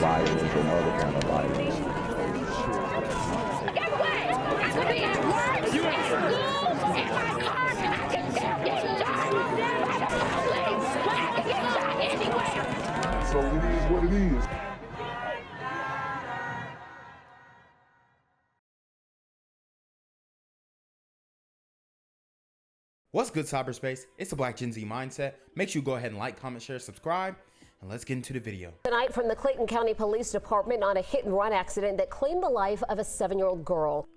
violence and other kind of violence. Get away! I could be at work, at school, in my car, and I can still get shot by the police. But I can get shot anywhere. So it is what it is. What's good, cyberspace? It's the Black Gen Z Mindset. Make sure you go ahead and like, comment, share, subscribe, and let's get into the video. Tonight from the Clayton County Police Department on a hit-and-run accident that claimed the life of a 7-year-old girl.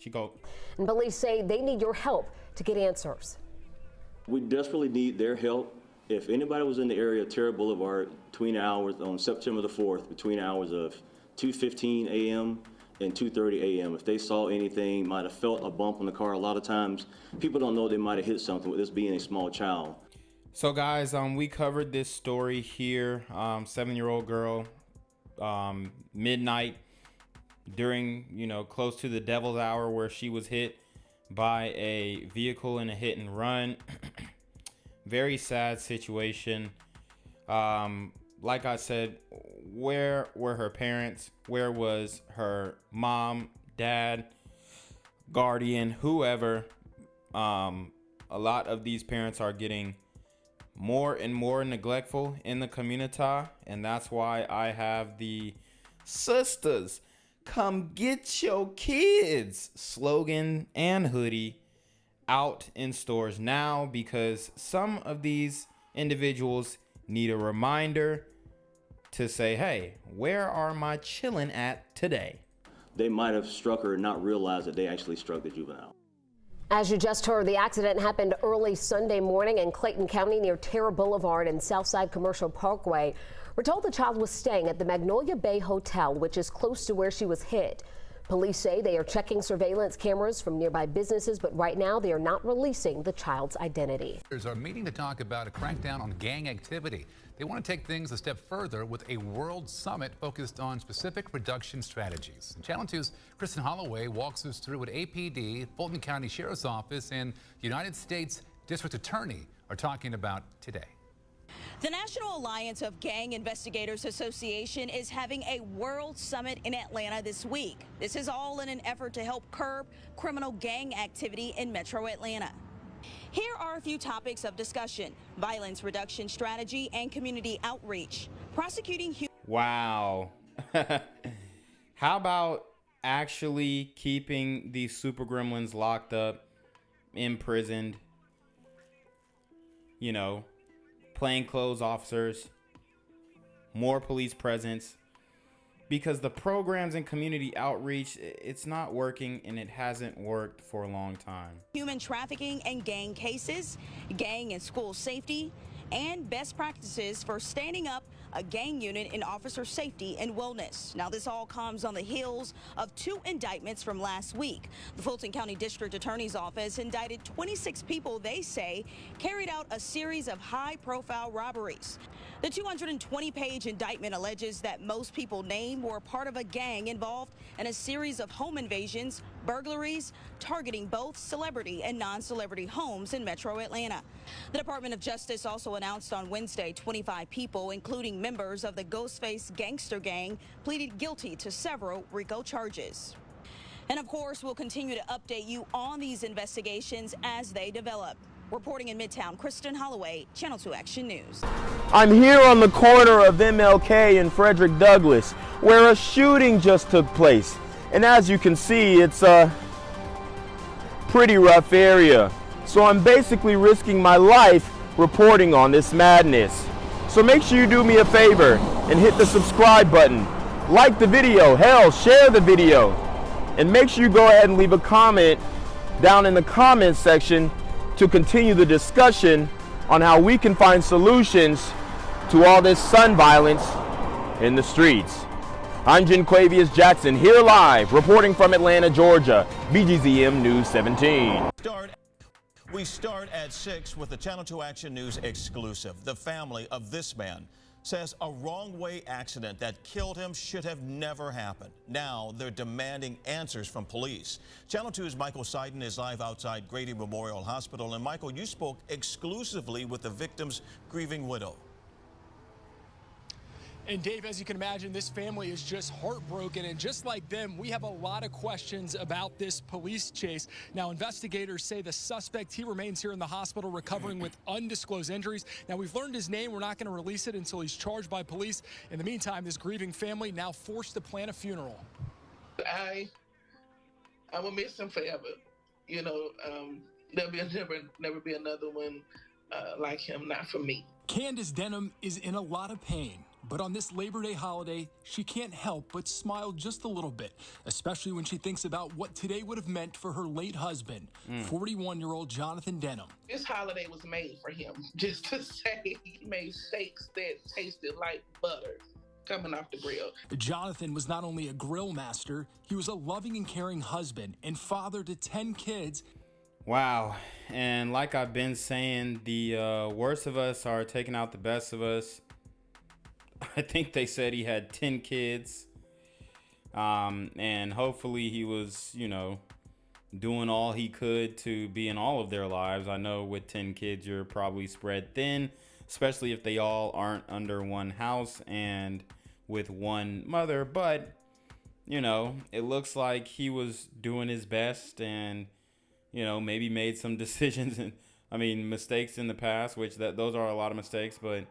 And police say they need your help to get answers. We desperately need their help. If anybody was in the area of Terra Boulevard between hours on September the 4th, between hours of 2:15 a.m. and 2:30 a.m. if they saw anything, might have felt a bump on the car. A lot of times people don't know they might have hit something with this being a small child. So guys, we covered this story here. 7-year-old girl, midnight, during, close to the devil's hour, where she was hit by a vehicle in a hit and run. Very sad situation. Like I said, where were her parents? Where was her mom, dad, guardian, whoever? A lot of these parents are getting more and more neglectful in the community, and that's why I have the Sisters Come Get Your Kids slogan and hoodie out in stores now, because some of these individuals need a reminder to say, hey, where are my children at today? They might have struck her and not realize that they actually struck the juvenile. As you just heard, the accident happened early Sunday morning in Clayton County near Terra Boulevard and Southside Commercial Parkway. We're told the child was staying at the Magnolia Bay Hotel, which is close to where she was hit. Police say they are checking surveillance cameras from nearby businesses, but right now they are not releasing the child's identity. There's a meeting to talk about a crackdown on gang activity. They want to take things a step further with a world summit focused on specific reduction strategies. And Channel 2's Kristen Holloway walks us through what APD, Fulton County Sheriff's Office, and United States District Attorney are talking about today. The National Alliance of Gang Investigators Association is having a world summit in Atlanta this week. This is all in an effort to help curb criminal gang activity in Metro Atlanta. Here are a few topics of discussion: violence reduction strategy and community outreach, prosecuting. Wow. How about actually keeping these super gremlins locked up, imprisoned, plainclothes officers, more police presence, because the programs and community outreach, it's not working, and it hasn't worked for a long time. Human trafficking and gang cases, gang and school safety, and best practices for standing up a gang unit in officer safety and wellness. Now, this all comes on the heels of 2 indictments from last week. The Fulton County District Attorney's Office indicted 26 people they say carried out a series of high-profile robberies. The 220-page indictment alleges that most people named were part of a gang involved in a series of home invasions, burglaries, targeting both celebrity and non-celebrity homes in Metro Atlanta. The Department of Justice also announced on Wednesday 25 people, including members of the Ghostface Gangster Gang, pleaded guilty to several RICO charges. And of course, we'll continue to update you on these investigations as they develop. Reporting in Midtown, Kristen Holloway, Channel 2 Action News. I'm here on the corner of MLK and Frederick Douglass, where a shooting just took place. And as you can see, it's a pretty rough area. So I'm basically risking my life reporting on this madness. So make sure you do me a favor and hit the subscribe button. Like the video, hell, share the video. And make sure you go ahead and leave a comment down in the comments section to continue the discussion on how we can find solutions to all this son violence in the streets. I'm Jenquavius Jackson, here live, reporting from Atlanta, Georgia, BGZM News 17. We start at 6 with the Channel 2 Action News exclusive. The family of this man says a wrong-way accident that killed him should have never happened. Now they're demanding answers from police. Channel 2's Michael Seiden is live outside Grady Memorial Hospital. And Michael, you spoke exclusively with the victim's grieving widow. And Dave, as you can imagine, this family is just heartbroken. And just like them, we have a lot of questions about this police chase. Now, investigators say the suspect, he remains here in the hospital recovering with undisclosed injuries. Now, we've learned his name. We're not going to release it until he's charged by police. In the meantime, this grieving family now forced to plan a funeral. I will miss him forever. You know, there'll be never be another one like him, not for me. Candace Denham is in a lot of pain. But on this Labor Day holiday, she can't help but smile just a little bit, especially when she thinks about what today would have meant for her late husband, 41-year-old Jonathan Denham. This holiday was made for him, just to say he made steaks that tasted like butter coming off the grill. Jonathan was not only a grill master, he was a loving and caring husband and father to 10 kids. Wow. And like I've been saying, the worst of us are taking out the best of us. I think they said he had 10 kids. And hopefully he was, you know, doing all he could to be in all of their lives. I know with 10 kids, you're probably spread thin, especially if they all aren't under one house and with one mother. But, you know, it looks like he was doing his best and, you know, maybe made some decisions and, I mean, mistakes in the past, which those are a lot of mistakes, but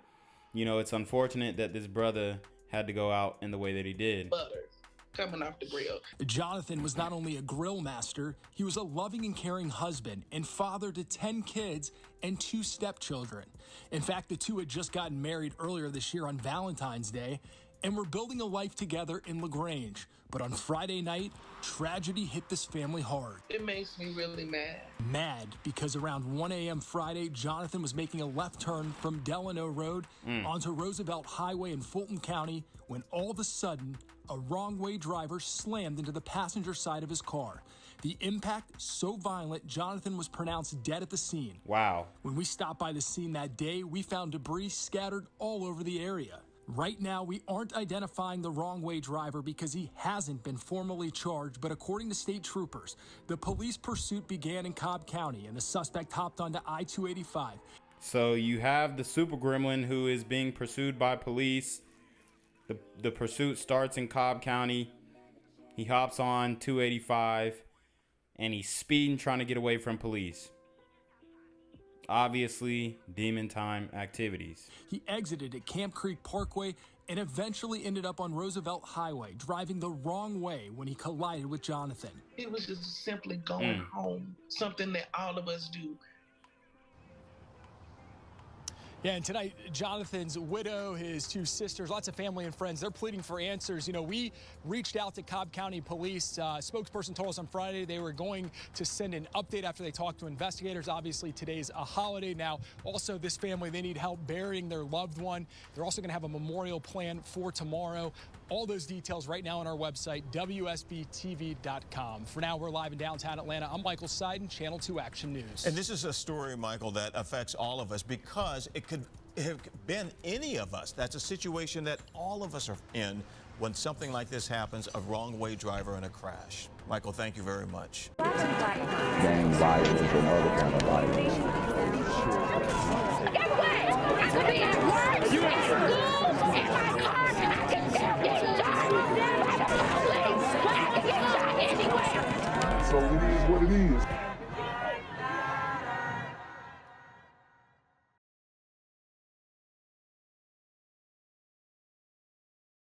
you know, it's unfortunate that this brother had to go out in the way that he did. Butter coming off the grill. Jonathan was not only a grill master, he was a loving and caring husband and father to 10 kids and 2 stepchildren. In fact, the two had just gotten married earlier this year on Valentine's Day and were building a life together in LaGrange. But on Friday night, tragedy hit this family hard. It makes me really mad. Mad because around 1 a.m. Friday, Jonathan was making a left turn from Delano Road onto Roosevelt Highway in Fulton County when all of a sudden, a wrong-way driver slammed into the passenger side of his car. The impact so violent, Jonathan was pronounced dead at the scene. Wow. When we stopped by the scene that day, we found debris scattered all over the area. Right now, we aren't identifying the wrong-way driver because he hasn't been formally charged, but according to state troopers, the police pursuit began in Cobb County and the suspect hopped onto I-285. So you have the super gremlin who is being pursued by police. The pursuit starts in Cobb County. He hops on 285 and he's speeding, trying to get away from police. Obviously, demon time activities. He exited at Camp Creek Parkway and eventually ended up on Roosevelt Highway, driving the wrong way when he collided with Jonathan. He was just simply going home, something that all of us do. Yeah, and tonight, Jonathan's widow, his 2 sisters, lots of family and friends, they're pleading for answers. You know, we reached out to Cobb County Police. Spokesperson told us on Friday they were going to send an update after they talked to investigators. Obviously, today's a holiday now. Also, this family, they need help burying their loved one. They're also going to have a memorial plan for tomorrow. All those details right now on our website, WSBTV.com. For now, we're live in downtown Atlanta. I'm Michael Seiden, Channel 2 Action News. And this is a story, Michael, that affects all of us because it could have been any of us. That's a situation that all of us are in when something like this happens, a wrong-way driver and a crash. Michael, thank you very much. Gang violence and other kind of violence. Get away! I could be at work, in school, in my car, and I can still get shot by the police. I can get shot anywhere. So it is what it is.